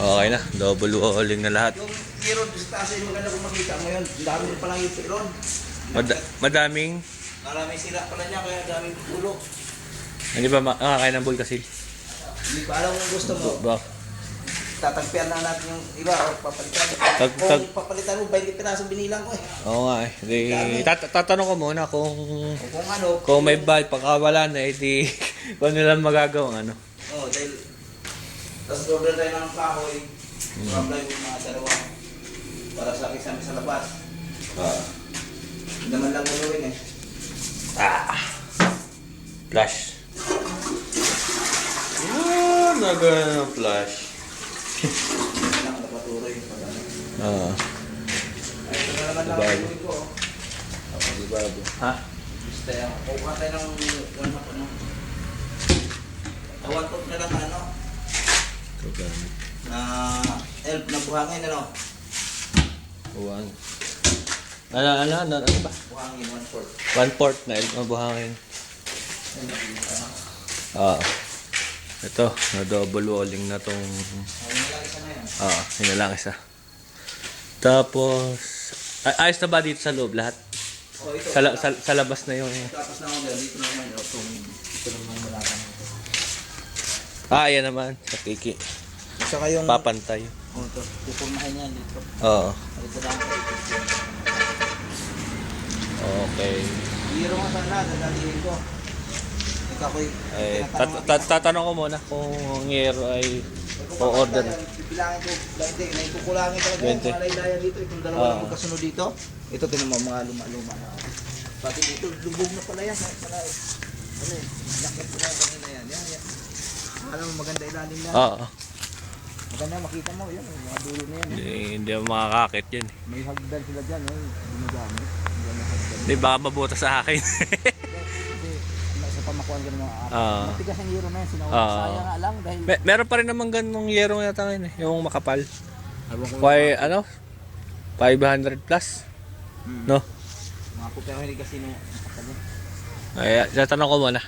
Okay na, double walling na lahat. Yung Iron sa taas ay maganda kung makita ngayon. Ang dami pa lang yung Iron. Madaming. Maraming sira pala niya kaya daming tulog. Hindi ba makakain ng bulkasil? Hindi ko alam kung gusto mo. Ba? Tatagpian na natin yung iba o papalitan. Kung papalitan mo, 20 piraso binilang ko eh. Oo nga eh. Tatanong ko muna kung Kung ano. kung may bike, pagka wala na, edi kung nilang magagawang ano. Oo, dahil tapos order tayo ng kahoy. Apply ko mga dalawa. Para sa kisame sa labas. Hindi naman lang gulawin eh. Flash. Nagano flash. Lang napatuloy. Oo. Ay, ito na naman lang Dibago. gulawin ko. Dibago. Ha? Basta yan. Kukuha tayo ng one up ano. One top na lang ano. Na elf na buhangin ano. Buhangin. Ano ba? Buhangin, 1/4. 1/4 na mabuhangin. Ito, na double walling na tong yun na lang isa. Tapos ayos na ba dito sa loob lahat? Oh, ito. Sa labas na yung Tapos na ako dito naman ito naman malakang. yan naman sa kiki. Saka yung Papantay. oh, ito. Pupurmahin yan dito. Oo. Ito lang. Okay. Hiro nga sana, dadalhin ko. Ikaw ko'y Tatanong ko muna kung ang hero ay o-order. Bibilangin ko, 20, naikukulangin talaga yung 20. mga laylayan dito. Kung dalawa lang magkasunod dito, ito tinan mo mga luma-luma na. Pati dito, lubog na pala yan. Pala, ano eh, lakit ko na kanina yan. Yan. Alam mo, maganda ilalim yan. Oo. Maganda, makita mo, yan, mga dulo na yan. Hindi mo makakakit yan. May hagdan sila dyan, ginagamit. Hindi, baka mabuta sa akin. Sa pamakuan ka ng mga araw. Oo. Matigas ang hero na yan, sinawag. Oo. Sayang nga lang dahil... Meron pa rin naman ganung yerong yata ngayon eh. Yung makapal. Ewan ko Why, ano? 500 plus? No? mga kupero hindi kasi nung... Ay, tatanong ko muna.